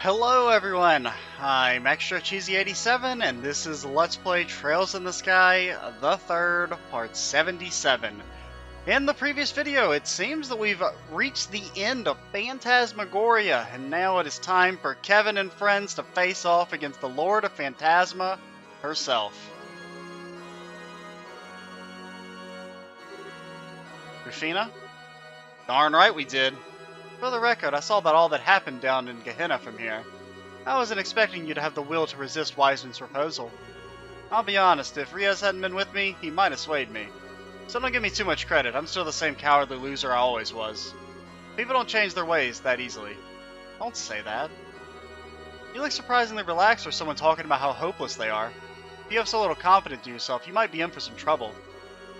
Hello everyone, I'm Extra Cheesy 87 and this is Let's Play Trails in the Sky, the third, part 77. In the previous video, it seems that we've reached the end of Phantasmagoria, and now it is time for Kevin and friends to face off against the Lord of Phantasma herself. Rufina? Darn right we did. For the record, I saw about all that happened down in Gehenna from here. I wasn't expecting you to have the will to resist Wiseman's proposal. I'll be honest, if Riaz hadn't been with me, he might have swayed me. So don't give me too much credit, I'm still the same cowardly loser I always was. People don't change their ways that easily. Don't say that. You look surprisingly relaxed for someone talking about how hopeless they are. If you have so little confidence in yourself, you might be in for some trouble.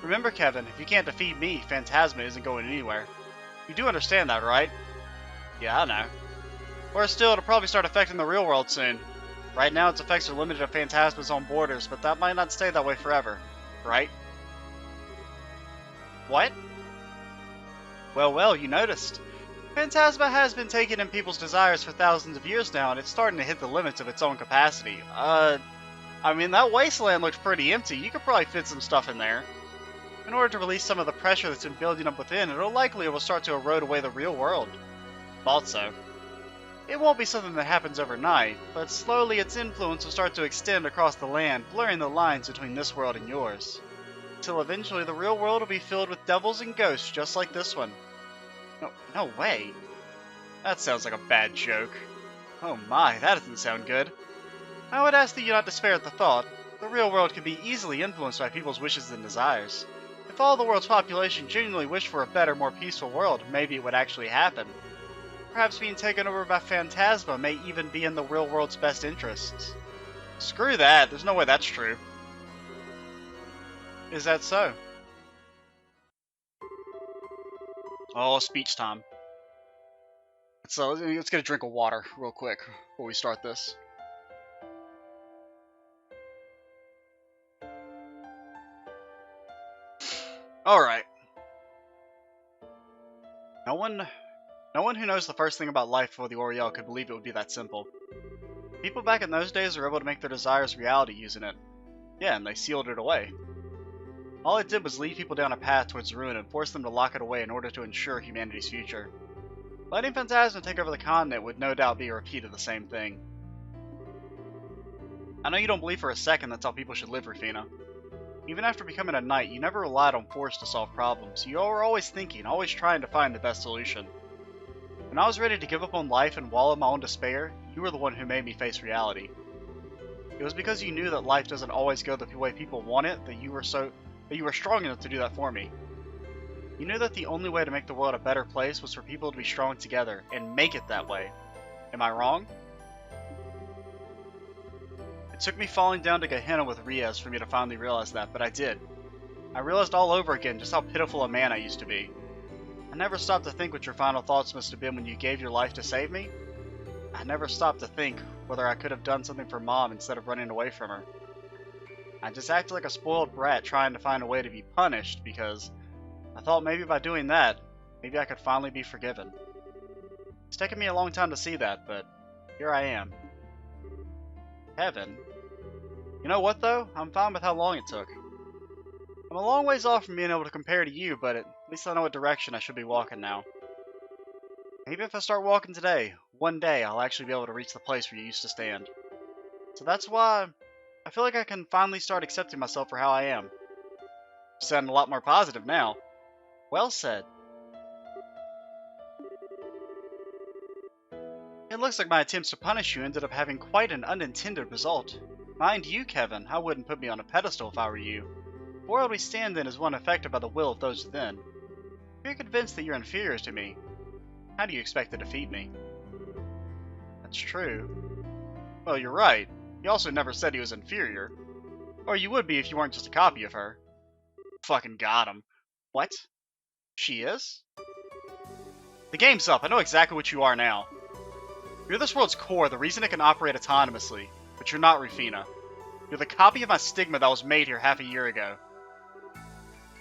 Remember, Kevin, if you can't defeat me, Phantasma isn't going anywhere. You do understand that, right? Yeah, I know. Or still, it'll probably start affecting the real world soon. Right now, its effects are limited to Phantasma's own borders, but that might not stay that way forever. Right? What? Well, you noticed. Phantasma has been taking in people's desires for thousands of years now, and it's starting to hit the limits of its own capacity. I mean, that wasteland looked pretty empty. You could probably fit some stuff in there. In order to release some of the pressure that's been building up within, it will start to erode away the real world. Thought so. It won't be something that happens overnight, but slowly its influence will start to extend across the land, blurring the lines between this world and yours. Till eventually the real world will be filled with devils and ghosts just like this one. No way. That sounds like a bad joke. Oh my, that doesn't sound good. I would ask that you not despair at the thought. The real world can be easily influenced by people's wishes and desires. If all the world's population genuinely wished for a better, more peaceful world, maybe it would actually happen. Perhaps being taken over by Phantasma may even be in the real world's best interests. Screw that, there's no way that's true. Is that so? Oh, speech time. Let's get a drink of water real quick before we start this. Alright. No one who knows the first thing about life before the Oriel could believe it would be that simple. People back in those days were able to make their desires reality using it. Yeah, and they sealed it away. All it did was lead people down a path towards ruin and force them to lock it away in order to ensure humanity's future. Letting Phantasma take over the continent would no doubt be a repeat of the same thing. I know you don't believe for a second that's how people should live, Rufina. Even after becoming a knight, you never relied on force to solve problems. You were always thinking, always trying to find the best solution. When I was ready to give up on life and wallow in my own despair, you were the one who made me face reality. It was because you knew that life doesn't always go the way people want it that you were strong enough to do that for me. You knew that the only way to make the world a better place was for people to be strong together, and make it that way. Am I wrong? It took me falling down to Gehenna with Riaz for me to finally realize that, but I did. I realized all over again just how pitiful a man I used to be. I never stopped to think what your final thoughts must have been when you gave your life to save me. I never stopped to think whether I could have done something for Mom instead of running away from her. I just acted like a spoiled brat trying to find a way to be punished because I thought maybe by doing that, maybe I could finally be forgiven. It's taken me a long time to see that, but here I am. Heaven? You know what though? I'm fine with how long it took. I'm a long ways off from being able to compare to you, but at least I know what direction I should be walking now. Maybe if I start walking today, one day I'll actually be able to reach the place where you used to stand. So that's why I feel like I can finally start accepting myself for how I am. You sound a lot more positive now. Well said. It looks like my attempts to punish you ended up having quite an unintended result. Mind you, Kevin, I wouldn't put me on a pedestal if I were you. The world we stand in is one affected by the will of those within. If you're convinced that you're inferior to me, how do you expect to defeat me? That's true. Well, you're right. He also never said he was inferior. Or you would be if you weren't just a copy of her. Fucking got him. What? She is? The game's up. I know exactly what you are now. You're this world's core, the reason it can operate autonomously. But you're not Rufina. You're the copy of my stigma that was made here half a year ago.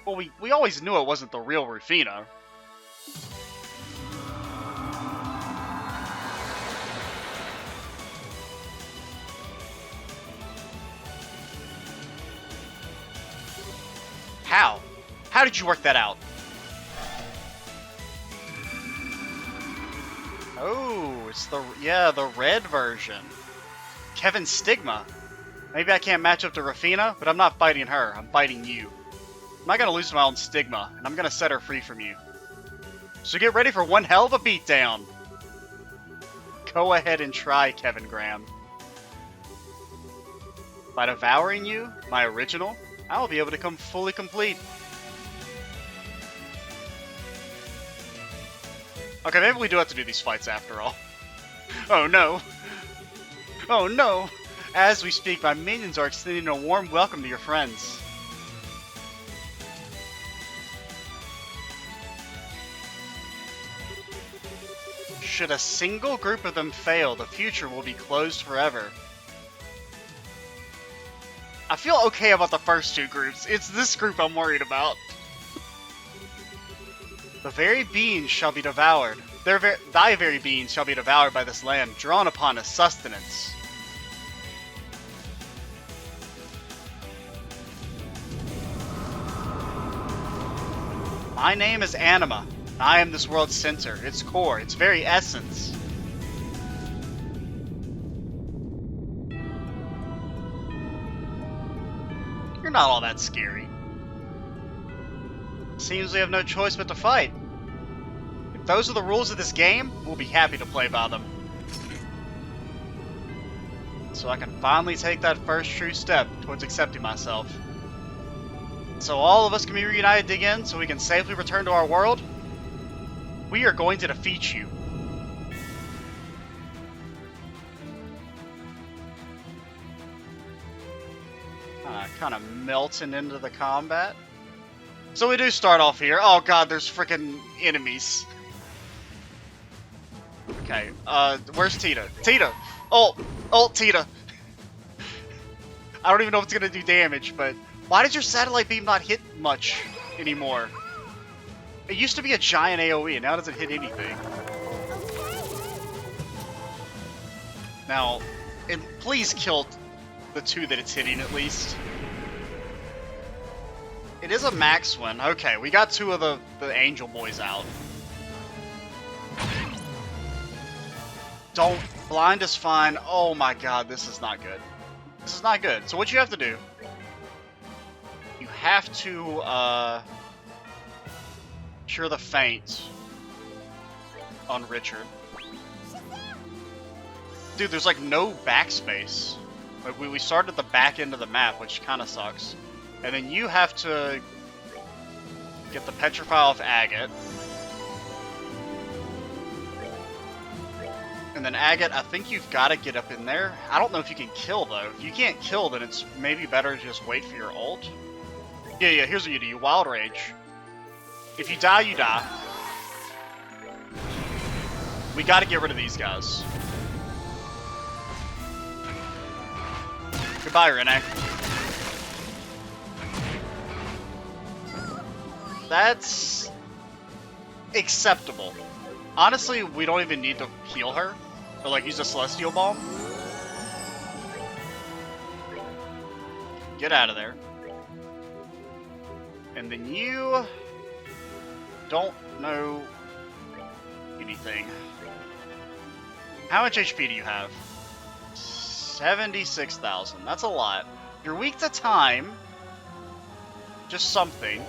Well, we always knew it wasn't the real Rufina. How? How did you work that out? Oh, it's the red version. Kevin's Stigma. Maybe I can't match up to Rufina, but I'm not fighting her. I'm fighting you. I'm not gonna lose to my own Stigma, and I'm gonna set her free from you. So get ready for one hell of a beatdown. Go ahead and try, Kevin Graham. By devouring you, my original, I will be able to come fully complete. Okay, maybe we do have to do these fights after all. Oh no! Oh no! As we speak, my minions are extending a warm welcome to your friends. Should a single group of them fail, the future will be closed forever. I feel okay about the first two groups. It's this group I'm worried about. The very beings shall be devoured. Thy very beings shall be devoured by this land, drawn upon as sustenance. My name is Anima. I am this world's center, its core, its very essence. You're not all that scary. Seems we have no choice but to fight. If those are the rules of this game, we'll be happy to play by them. So I can finally take that first true step towards accepting myself. So all of us can be reunited again so we can safely return to our world. We are going to defeat you. Kind of melting into the combat. So we do start off here. Oh god, there's freaking enemies. Okay, where's Tita? Tita! Ult! Ult Tita! I don't even know if it's gonna do damage, but why does your satellite beam not hit much anymore? It used to be a giant AoE, and now it doesn't hit anything. Now, and please kill the two that it's hitting at least. It is a max win. Okay, we got two of the angel boys out. Don't. Blind is fine. Oh my god, this is not good. This is not good. So what you have to do, you have to cure the faint on Richard. Dude, there's like no backspace. Like we started at the back end of the map, which kind of sucks. And then you have to get the Petrify off Agate. And then Agate, I think you've got to get up in there. I don't know if you can kill, though. If you can't kill, then it's maybe better to just wait for your ult. Yeah, here's what you do. You Wild Rage. If you die, you die. We got to get rid of these guys. Goodbye, Renee. That's acceptable. Honestly, we don't even need to heal her. Or like use a Celestial Bomb. Get out of there. And then you don't know anything. How much HP do you have? 76,000. That's a lot. You're weak to time. Just something.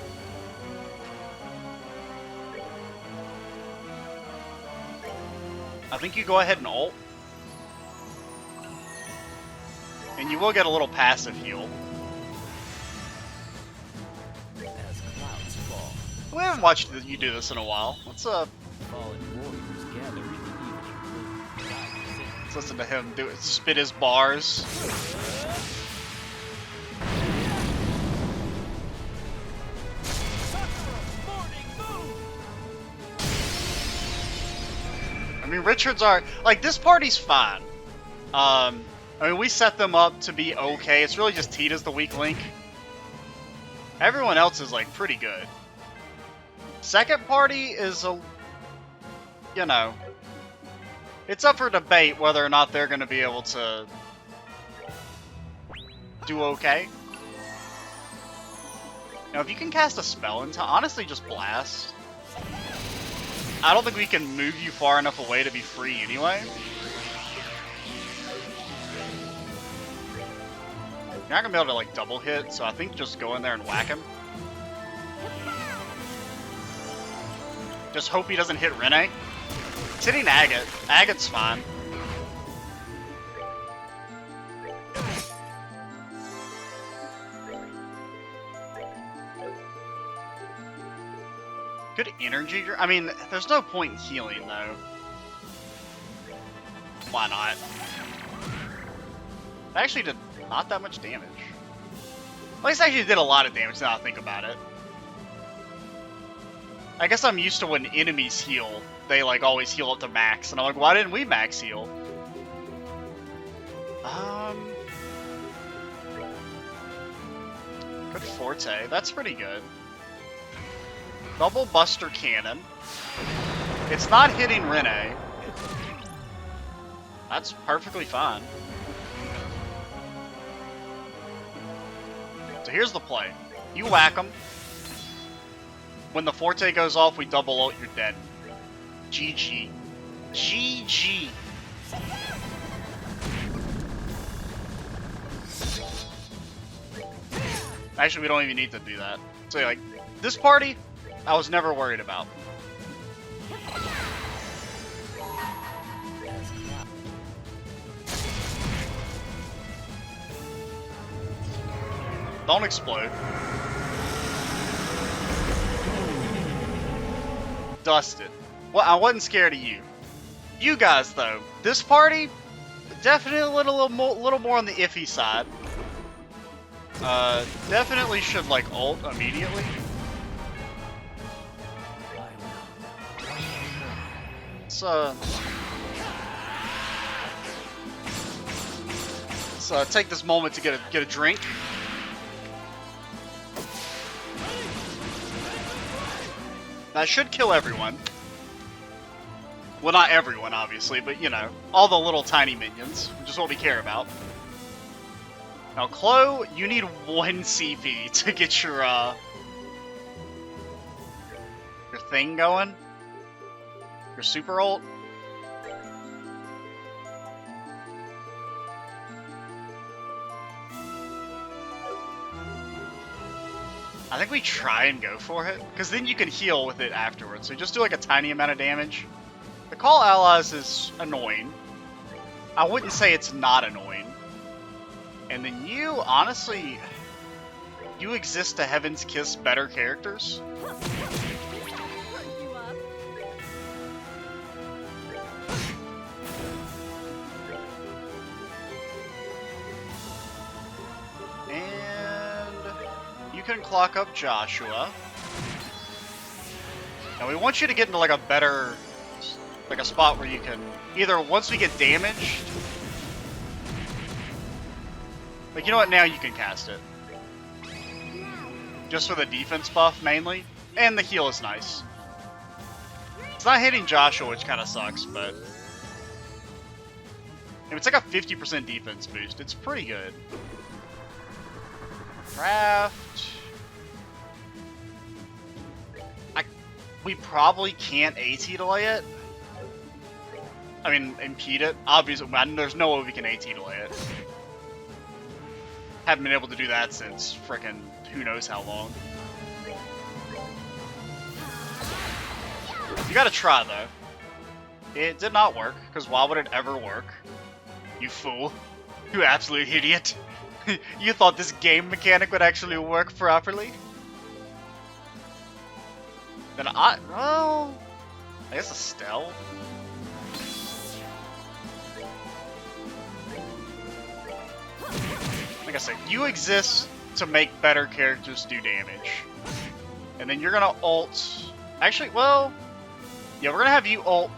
I think you go ahead and ult. And you will get a little passive heal. As clouds fall, We haven't watched you do this in a while. Let's fallen warriors gather in the evening blue. let's listen to him do it, spit his bars. I mean, Richards are like, this party's fine. I mean, we set them up to be okay. It's really just Tita's the weak link. Everyone else is like pretty good. Second party is a, you know, it's up for debate whether or not they're going to be able to do okay. Now, if you can cast a spell into, honestly, just blast. I don't think we can move you far enough away to be free anyway. You're not gonna be able to like double hit, so I think just go in there and whack him. Just hope he doesn't hit Rene. He's hitting Agate. Agate's fine. Good energy. I mean, there's no point in healing, though. Why not? I actually did not that much damage. At least I actually did a lot of damage now I think about it. I guess I'm used to when enemies heal, they like always heal up to max, and I'm like, why didn't we max heal? Good Forte. That's pretty good. Double Buster Cannon. It's not hitting Rene. That's perfectly fine. So here's the play. You whack him. When the Forte goes off, we double ult, you're dead. GG. GG. Actually, we don't even need to do that. So like, this party, I was never worried about. Don't explode. Dusted. Well, I wasn't scared of you. You guys, though, this party, definitely a little more on the iffy side. Definitely should like ult immediately. So take this moment to get a drink. That should kill everyone. Well, not everyone, obviously, but you know, all the little tiny minions, which is what we care about. Now, Chloe, you need 1 CP to get your thing going. Your super ult. I think we try and go for it, because then you can heal with it afterwards. So just do like a tiny amount of damage. The call allies is annoying. I wouldn't say it's not annoying. And then you, honestly, you exist to Heaven's Kiss better characters. You can clock up Joshua. Now we want you to get into like a better, like a spot where you can either once we get damaged, like you know what, now you can cast it. Just for the defense buff mainly, and the heal is nice. It's not hitting Joshua, which kind of sucks, but it's like a 50% defense boost. It's pretty good. Craft. We probably can't AT delay it. I mean, impede it. Obviously, there's no way we can AT delay it. Haven't been able to do that since frickin' who knows how long. You gotta try, though. It did not work, because why would it ever work? You fool. You absolute idiot. You thought this game mechanic would actually work properly? Then well, I guess Estelle? Like I said, you exist to make better characters do damage. And then you're gonna ult... Actually, well... Yeah, we're gonna have you ult,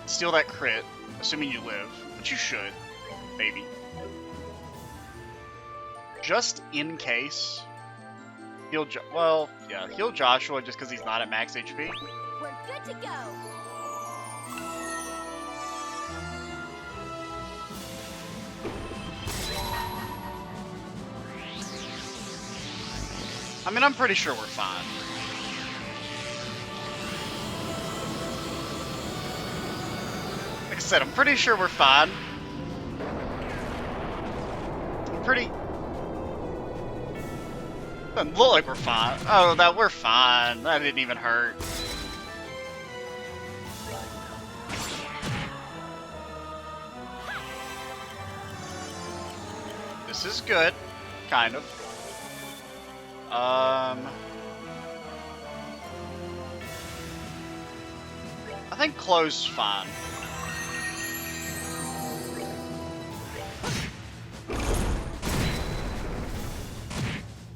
steal that crit, assuming you live. Which you should. Maybe. Just in case. Heal heal Joshua just because he's not at max HP. We're good to go. I mean, I'm pretty sure we're fine. Like I said, I'm pretty sure we're fine. Doesn't look like we're fine. Oh, that we're fine. That didn't even hurt. This is good, kind of. I think close's fine.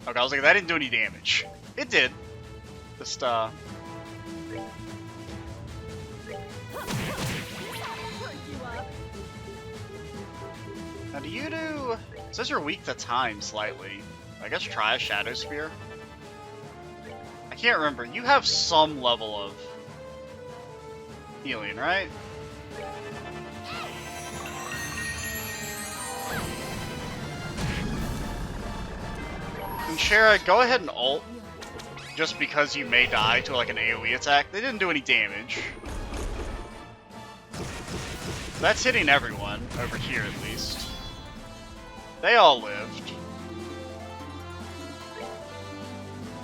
Okay, I was like, that didn't do any damage. It did. Just, Now, do you do... It says you're weak to time slightly. I guess try a Shadow Spear. I can't remember. You have some level of healing, right? And Shara, go ahead and ult. Just because you may die to like an AoE attack. They didn't do any damage. That's hitting everyone, over here at least. They all lived.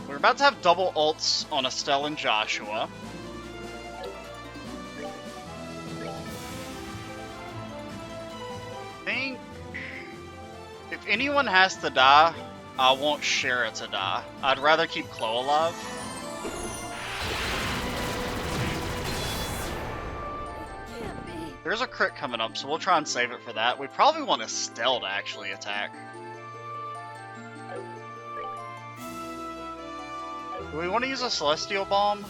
We're about to have double ults on Estelle and Joshua. I think if anyone has to die, I want Shara to die. I'd rather keep Chloe alive. There's a crit coming up, so we'll try and save it for that. We probably want Estelle to actually attack. Do we want to use a Celestial Bomb?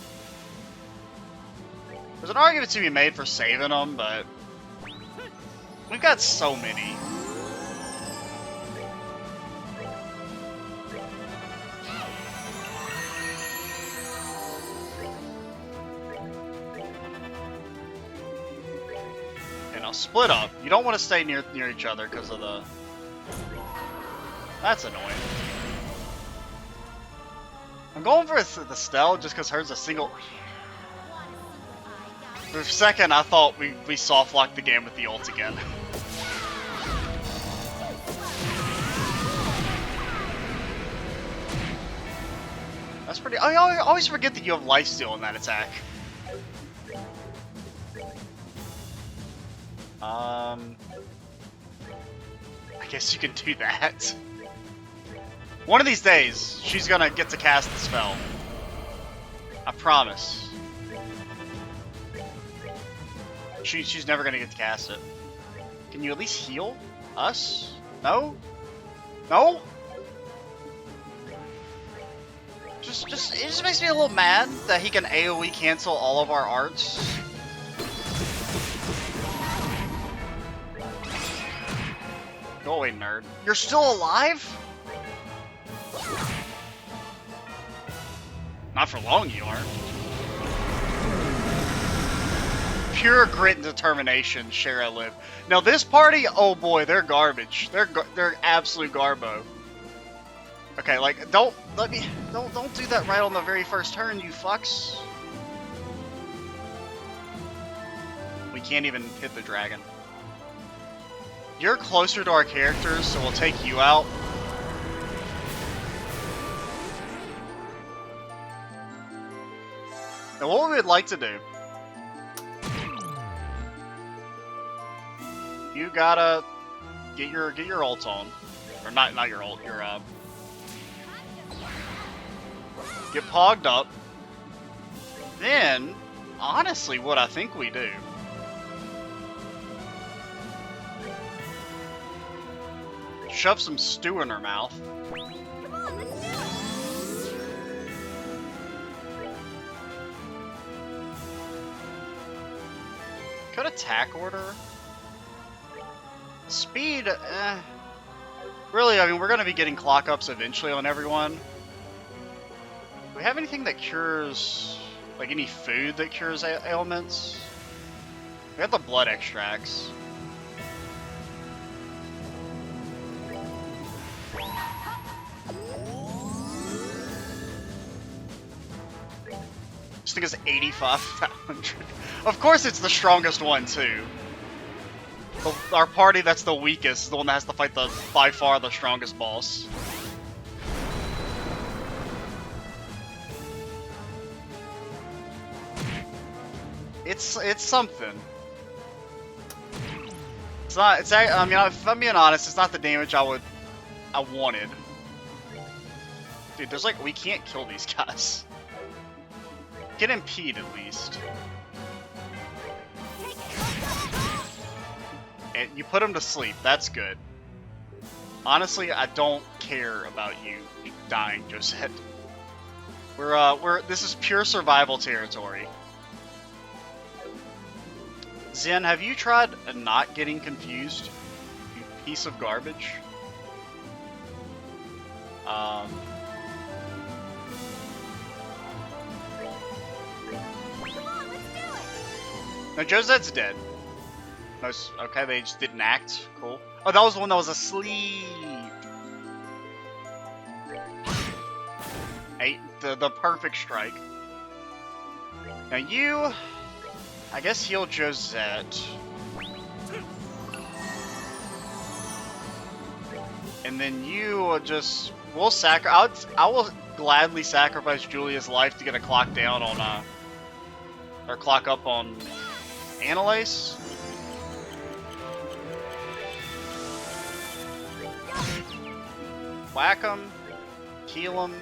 There's an argument to be made for saving them, but we've got so many. Okay, now split up. You don't want to stay near each other because of the... That's annoying. I'm going for the Stell just because hers a single... For a second, I thought we soft-locked the game with the ult again. That's pretty... I always forget that you have lifesteal in that attack. I guess you can do that. One of these days, she's gonna get to cast the spell. I promise. She's never gonna get to cast it. Can you at least heal us? No? No? It just makes me a little mad that he can AoE cancel all of our arts. Go away, nerd. You're still alive? Not for long, you aren't. Pure grit and determination, Shara live. Now this party, oh boy, they're garbage. They're absolute garbo. Okay, like don't do that right on the very first turn, you fucks. We can't even hit the dragon. You're closer to our characters, so we'll take you out. Now what we would like to do, you gotta get your ult on, or not your ult, your get pogged up. Then, honestly, what I think we do, shove some stew in her mouth. Come on, let's do it! Could attack order. Speed, really, I mean, we're going to be getting clock ups eventually on everyone. Do we have anything that cures, like any food that cures ailments? We have the blood extracts. This thing is 85,000. Of course it's the strongest one, too. Our party that's the weakest is the one that has to fight the, by far, the strongest boss. It's something. It's not, it's, I mean, if I'm being honest, it's not the damage I wanted. Dude, there's like, we can't kill these guys. Get impede at least. And you put him to sleep, that's good. Honestly, I don't care about you dying, Josette. This is pure survival territory. Zen, have you tried not getting confused? You piece of garbage. Come on, let's do it. No, Josette's dead. No, okay, they just didn't act. Cool. Oh, that was the one that was asleep. The perfect strike. Now you, I guess, heal Josette. And then you will just, I will gladly sacrifice Julia's life to get a clock down on, or clock up on Annalise. Whack him, heal him.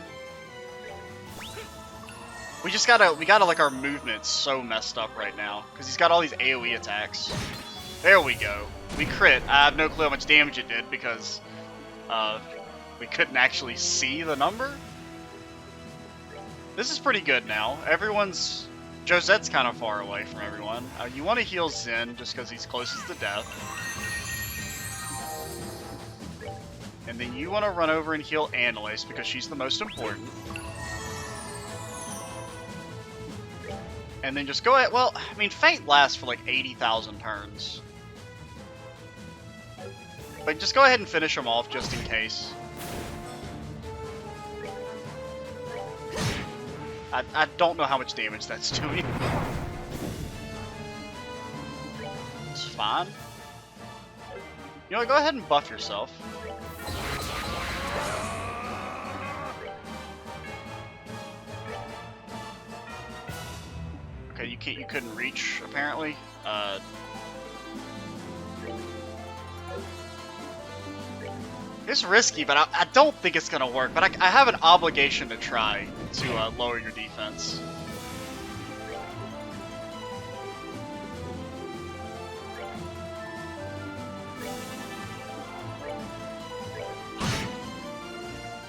We gotta like our movement's so messed up right now because he's got all these AoE attacks. There we go. We crit. I have no clue how much damage it did because we couldn't actually see the number. This is pretty good now. Josette's kind of far away from everyone. You want to heal Zen just because he's closest to death. And then you want to run over and heal Annalise because she's the most important. And then just go ahead. Well, I mean, Fate lasts for like 80,000 turns. But just go ahead and finish him off just in case. I don't know how much damage that's doing. It's fine. You know what, go ahead and buff yourself. Okay, you couldn't reach apparently. It's risky, but I don't think it's gonna work. But I have an obligation to try to lower your defense.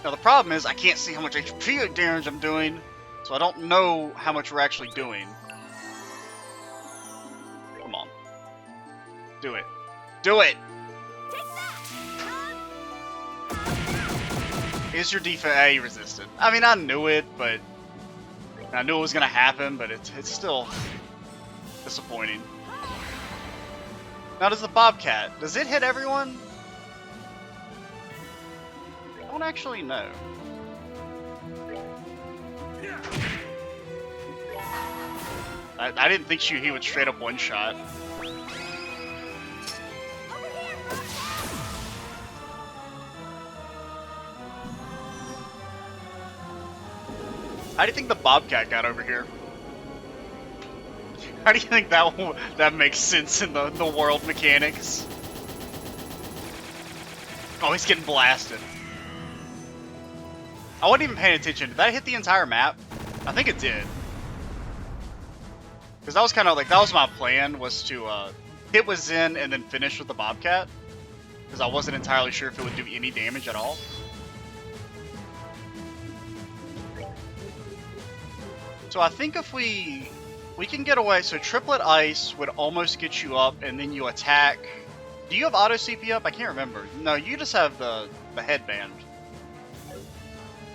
Now the problem is I can't see how much HP damage I'm doing, so I don't know how much we're actually doing. Come on. Do it. Do it! Is your defense you resisted? I mean, I knew it, but I knew it was gonna happen, but it's still disappointing. Now, does the Bobcat, does it hit everyone? I don't actually know. I didn't think he would straight up one-shot. How do you think the Bobcat got over here? How do you think that makes sense in the world mechanics? Oh, he's getting blasted. I wasn't even paying attention. Did that hit the entire map? I think it did. Because that was kind of like, that was my plan, was to hit with Zen and then finish with the Bobcat. Because I wasn't entirely sure if it would do any damage at all. So I think if we can get away, so Triplet Ice would almost get you up and then you attack. Do you have auto CP up? I can't remember. No, you just have the headband.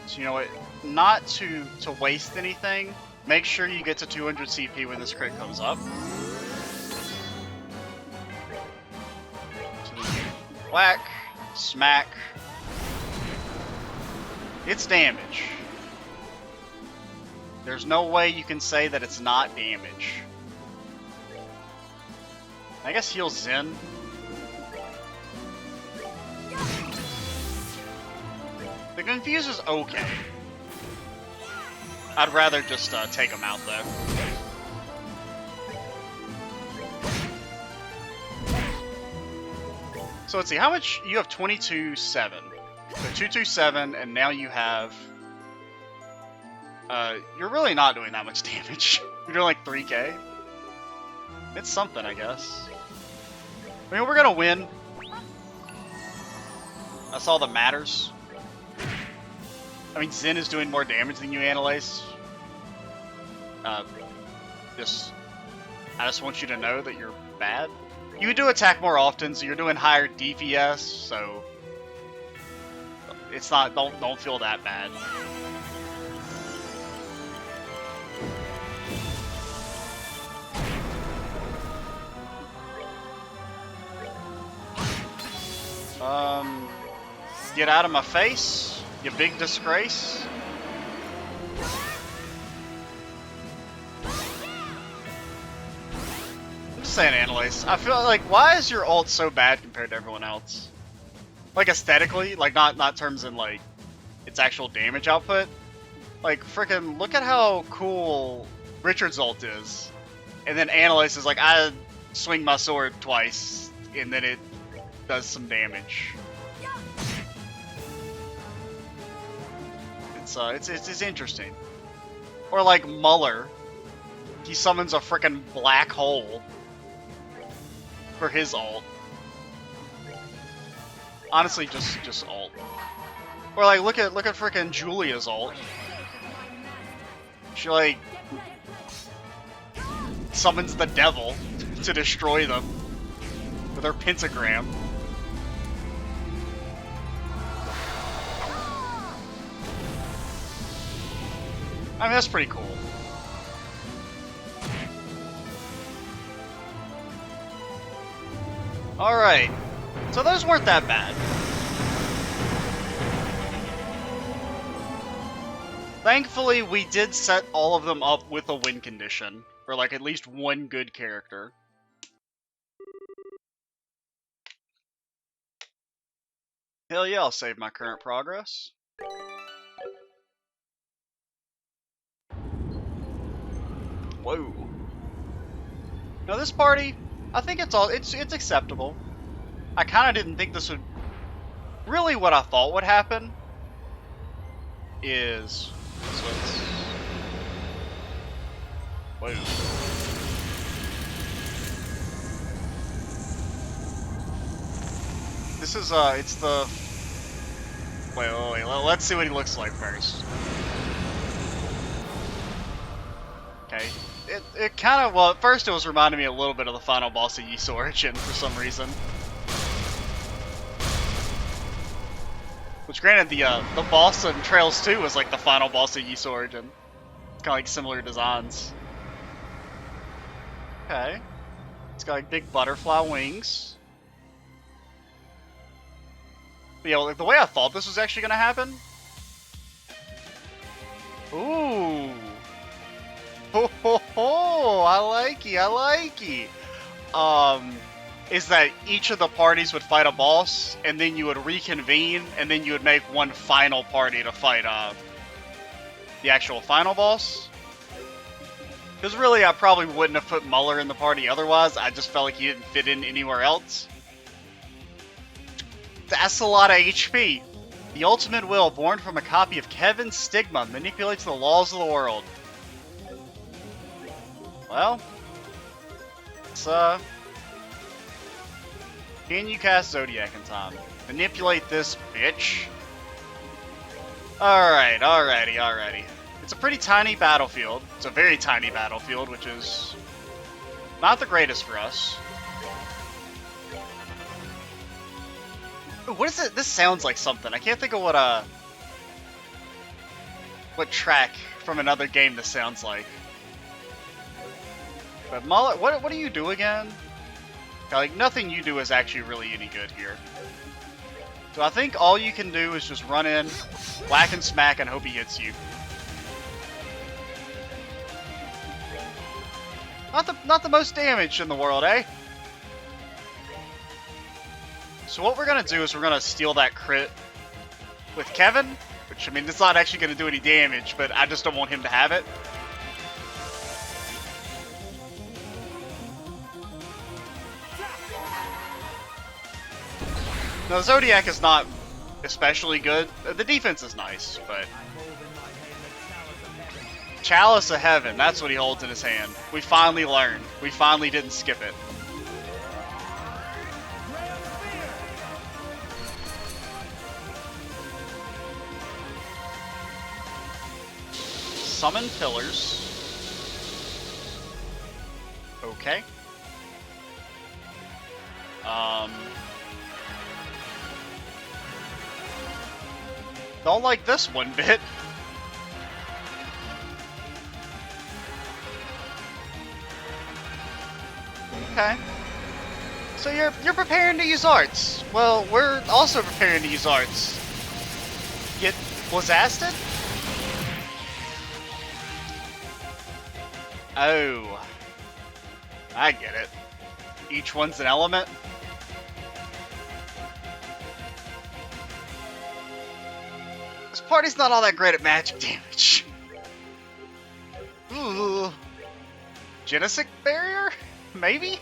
So you know what, not to waste anything, make sure you get to 200 CP when this crit comes up. So whack, smack. It's damage. There's no way you can say that it's not damage. I guess heal Zen. The Confuse is okay. I'd rather just take him out though. So let's see, how much? You have 22.7. So 227, and now you have... you're really not doing that much damage. You're doing like 3k. It's something, I guess. I mean, we're gonna win. That's all that matters. I mean, Zen is doing more damage than you, Annalise. I just want you to know that you're bad. You do attack more often, so you're doing higher DPS, so it's not. Don't feel that bad. Get out of my face, you big disgrace. I'm just saying, Annalise, I feel like, why is your ult so bad compared to everyone else? Like, aesthetically, like, not terms in, like, its actual damage output. Like, frickin' look at how cool Richard's ult is. And then Annalise is like, I swing my sword twice, and then it does some damage. It's interesting. Or like Muller, he summons a frickin' black hole for his ult. Honestly, just ult. Or like look at frickin' Julia's ult. She like summons the devil to destroy them with her pentagram. I mean, that's pretty cool. Alright, so those weren't that bad. Thankfully, we did set all of them up with a win condition, for like at least one good character. Hell yeah, I'll save my current progress. Whoa. Now this party, I think it's acceptable. I kind of didn't think this would... Really what I thought would happen is... So let's... Whoa. This is, it's the... Wait, let's see what he looks like first. Okay. It kind of, well, at first it was reminding me a little bit of the final boss of Ys Origin for some reason. Which, granted, the boss in Trails 2 was like the final boss of Ys Origin. It's kind of like similar designs. Okay. It's got like big butterfly wings. But yeah, like the way I thought this was actually gonna happen. Ooh. Ho ho ho! I like it. Is that each of the parties would fight a boss, and then you would reconvene, and then you would make one final party to fight the actual final boss. Because really, I probably wouldn't have put Muller in the party otherwise. I just felt like he didn't fit in anywhere else. That's a lot of HP. The ultimate will, born from a copy of Kevin's Stigma, manipulates the laws of the world. Well, it's, can you cast Zodiac in time? Manipulate this bitch. Alrighty. It's a pretty tiny battlefield. It's a very tiny battlefield, which is not the greatest for us. Ooh, what is it? This sounds like something. I can't think of what track from another game this sounds like. But Muller, what do you do again? Like, nothing you do is actually really any good here. So I think all you can do is just run in, whack and smack, and hope he hits you. Not the most damage in the world, eh? So what we're gonna do is we're gonna steal that crit with Kevin, which, I mean, it's not actually gonna do any damage, but I just don't want him to have it. Now, Zodiac is not especially good. The defense is nice, but... Chalice of Heaven, that's what he holds in his hand. We finally learned. We finally didn't skip it. Summon pillars. Okay. Don't like this one bit. Okay. So you're preparing to use arts. Well, we're also preparing to use arts. Get blasted? Oh. I get it. Each one's an element? This party's not all that great at magic damage. Ooh. Genesic barrier? Maybe?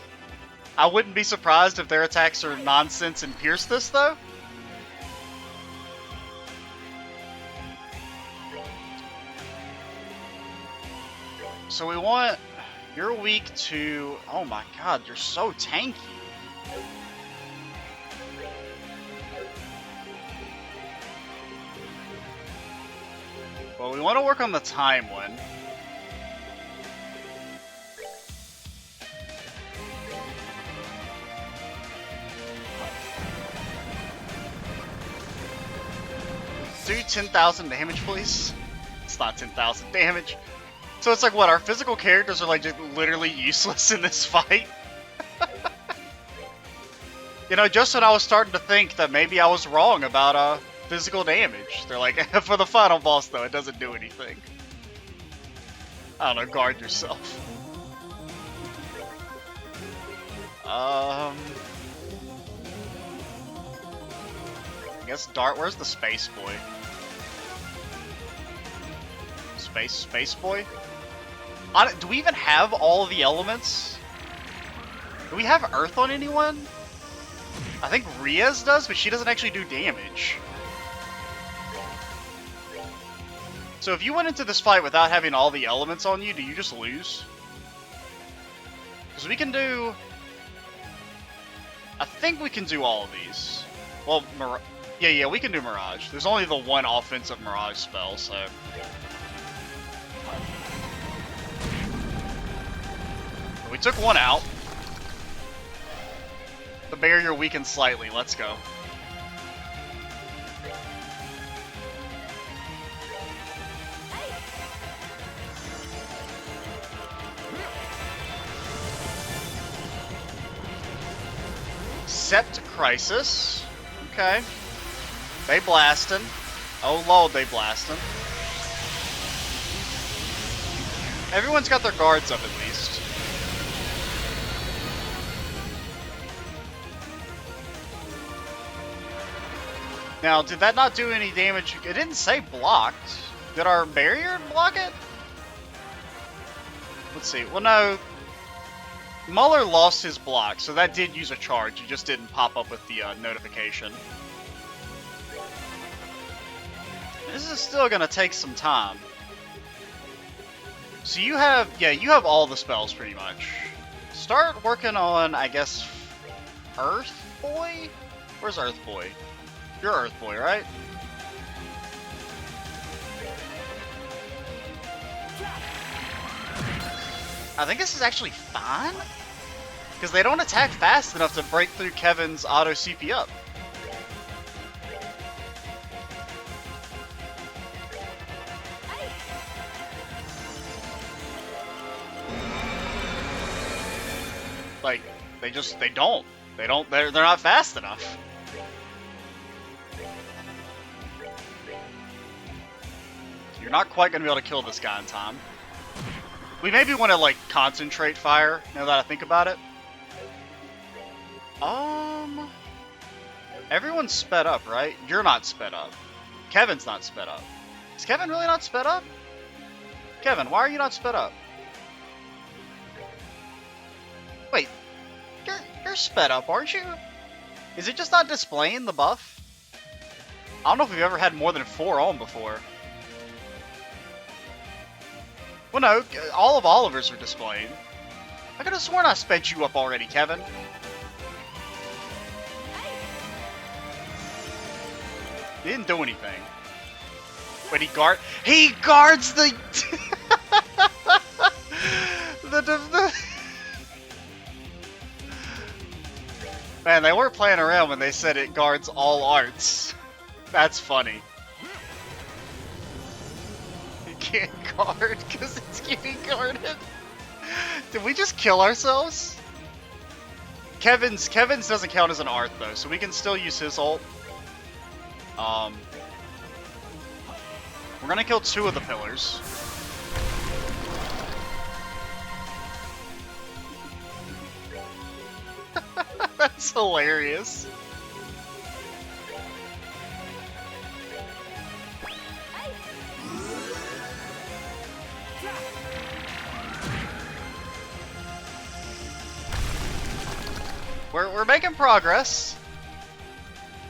I wouldn't be surprised if their attacks are nonsense and pierce this, though. So we want... You're weak to... Oh my god, you're so tanky. Well, we want to work on the time one. Do 10,000 damage, please. It's not 10,000 damage. So it's like, what, our physical characters are like just literally useless in this fight? You know, just when I was starting to think that maybe I was wrong about physical damage. They're like, for the final boss though, it doesn't do anything. I don't know, guard yourself. I guess Dart, where's the Space Boy? Space Boy? Do we even have all of the elements? Do we have Earth on anyone? I think Riaz does, but she doesn't actually do damage. So if you went into this fight without having all the elements on you, do you just lose? Because we can do... I think we can do all of these. Well, yeah, we can do Mirage. There's only the one offensive Mirage spell, so... We took one out. The barrier weakened slightly. Let's go. Sept Crisis. Okay. They blasting. Oh lord, they blasting. Everyone's got their guards up at least. Now, did that not do any damage? It didn't say blocked. Did our barrier block it? Let's see. Well, no. Muller lost his block, so that did use a charge. It just didn't pop up with the notification. This is still going to take some time. So you have, yeah, you have all the spells pretty much. Start working on, I guess, Earth Boy? Where's Earth Boy? You're Earth Boy, right? I think this is actually fine. Because they don't attack fast enough to break through Kevin's auto CP up. Like, they're not fast enough. You're not quite gonna be able to kill this guy in time. We maybe want to, like, concentrate fire, now that I think about it. Everyone's sped up, right? You're not sped up. Kevin's not sped up. Is Kevin really not sped up? Kevin, why are you not sped up? Wait, you're sped up, aren't you? Is it just not displaying the buff? I don't know if we've ever had more than 4 on before. Well, no, all of Oliver's are displayed. I could have sworn I sped you up already, Kevin. He didn't do anything. But he guards the the Man, they weren't playing around when they said it guards all arts. That's funny. You can't guard because it's getting guarded. Did we just kill ourselves? Kevin's doesn't count as an art though, so we can still use his ult. We're gonna kill 2 of the pillars. That's hilarious. We're making progress.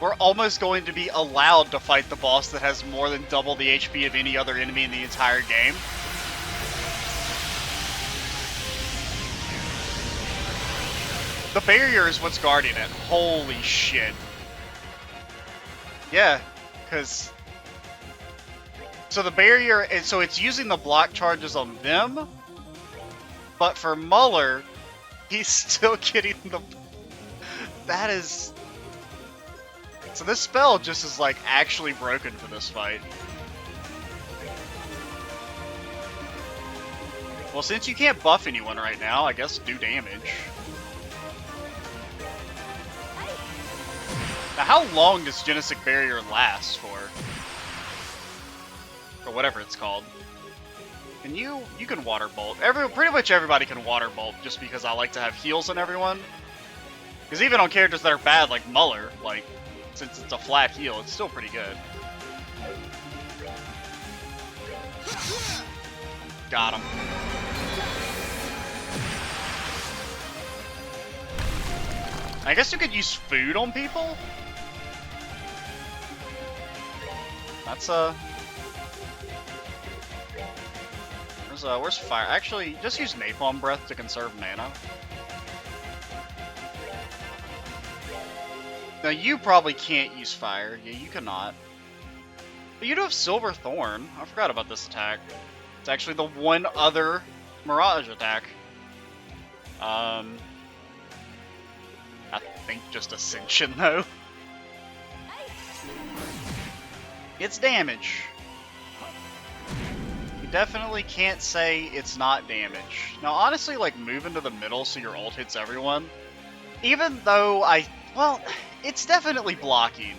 We're almost going to be allowed to fight the boss that has more than double the HP of any other enemy in the entire game. The barrier is what's guarding it. Holy shit. Yeah, because... So the barrier, so it's using the block charges on them, but for Muller, he's still getting the... That is... So this spell just is like actually broken for this fight. Well, since you can't buff anyone right now, I guess do damage. Now, how long does Genesic Barrier last for? Or whatever it's called. And you can Water Bolt. Pretty much everybody can Water Bolt just because I like to have heals on everyone. Because even on characters that are bad, like Muller, like, since it's a flat heal, it's still pretty good. Got him. I guess you could use food on people? That's where's fire? Actually, just use Napalm Breath to conserve mana. Now you probably can't use fire. Yeah, you cannot. But you do have Silver Thorn. I forgot about this attack. It's actually the one other Mirage attack. I think just Ascension though. It's damage. You definitely can't say it's not damage. Now honestly, like, move into the middle so your ult hits everyone. Even though well, it's definitely blocking.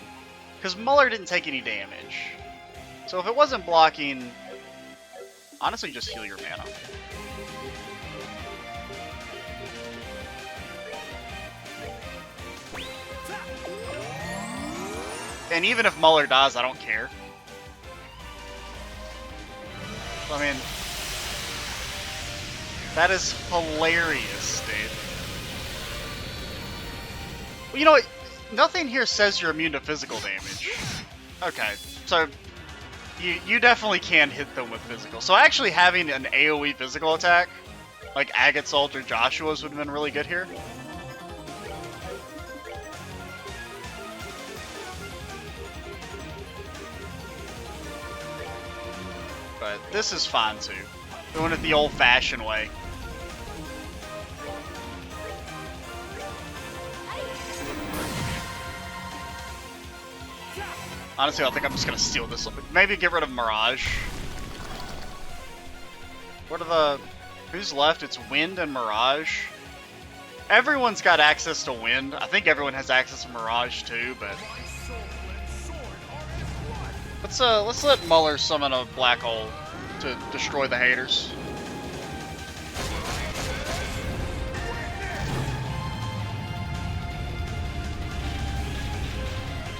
Because Muller didn't take any damage. So if it wasn't blocking, honestly just heal your mana. And even if Muller dies, I don't care. I mean, that is hilarious, dude. Well, you know what? Nothing here says you're immune to physical damage. Okay, so you definitely can hit them with physical. So actually having an AoE physical attack, like Agate's ult or Joshua's, would have been really good here. But this is fine too. Doing it the old-fashioned way. Honestly, I think I'm just gonna steal this. Maybe get rid of Mirage. What are the... Who's left? It's Wind and Mirage. Everyone's got access to Wind. I think everyone has access to Mirage too, but... Let's let Muller summon a black hole to destroy the haters.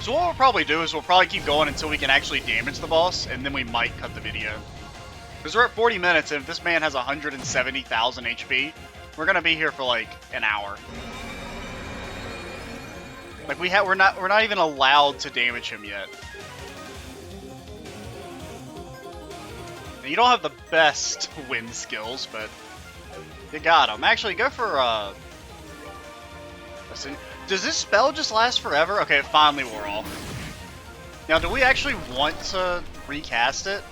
So what we'll probably do is we'll probably keep going until we can actually damage the boss, and then we might cut the video. Because we're at 40 minutes, and if this man has 170,000 HP, we're gonna be here for like an hour. Like we're not even allowed to damage him yet. And you don't have the best wind skills, but you got him. Actually, go for does this spell just last forever? Okay, it finally wore off. Now, do we actually want to recast it?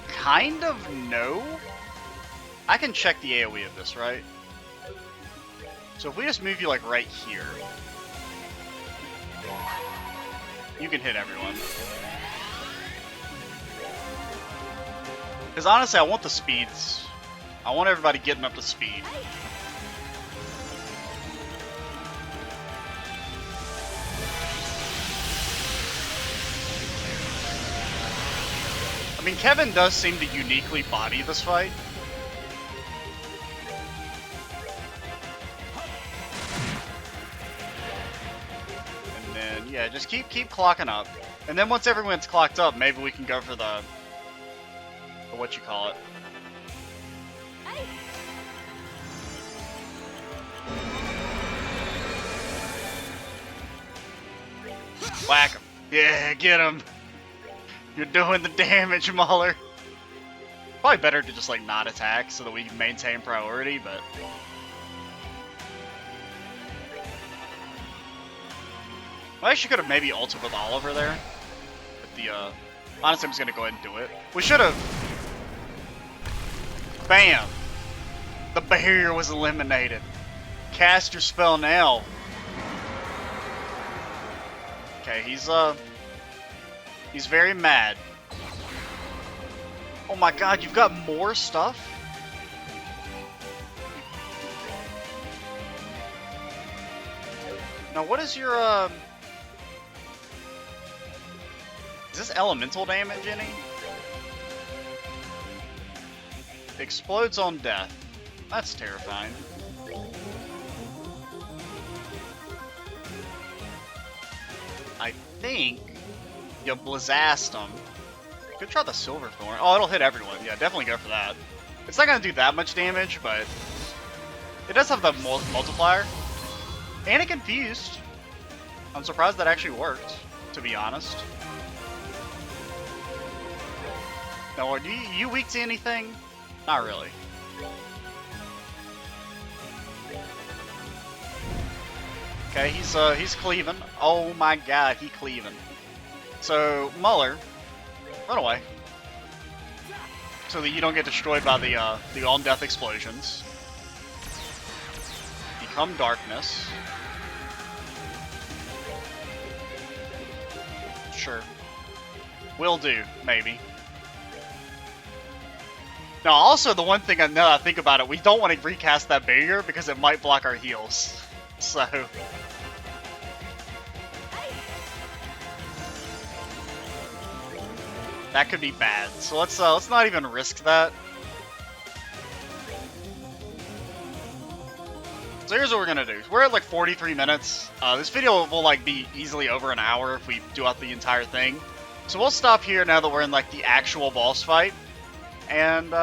Kind of no. I can check the AoE of this, right? So if we just move you like right here, you can hit everyone. Because honestly, I want the speeds. I want everybody getting up to speed. I mean, Kevin does seem to uniquely body this fight. And then, yeah, just keep clocking up. And then once everyone's clocked up, maybe we can go for the what you call it. Whack him. Yeah, get him. You're doing the damage, Muller. Probably better to just like not attack so that we can maintain priority, but I actually could have maybe ulted with Oliver there. But the honestly, I'm just gonna go ahead and do it. We should have. Bam! The barrier was eliminated. Cast your spell now. Okay, he's very mad. Oh my god, you've got more stuff? Now what is your is this elemental damage any? Explodes on death. That's terrifying. I think you blizzast them. Could try the Silver Thorn. Oh, it'll hit everyone. Yeah, definitely go for that. It's not gonna do that much damage, but it does have the multiplier. And it confused. I'm surprised that actually worked, to be honest. Now, are you weak to anything? Not really. Okay, he's cleaving. Oh my god, he cleaving. So Muller, run away, so that you don't get destroyed by the on-death explosions. Become darkness. Sure. Will do, maybe. Now, also, the one thing, now that I think about it, we don't want to recast that barrier because it might block our heals. So... that could be bad. So let's not even risk that. So here's what we're gonna do. We're at like 43 minutes. This video will like be easily over an hour if we do out the entire thing. So we'll stop here now that we're in like the actual boss fight. And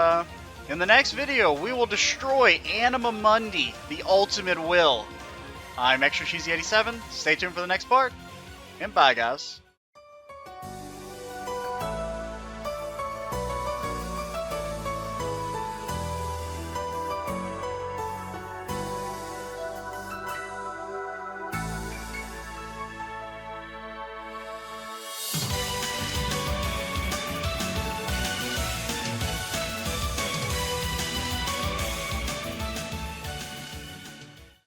in the next video, we will destroy Anima Mundi, the ultimate will. I'm Extra Cheesy 87. Stay tuned for the next part. And bye, guys.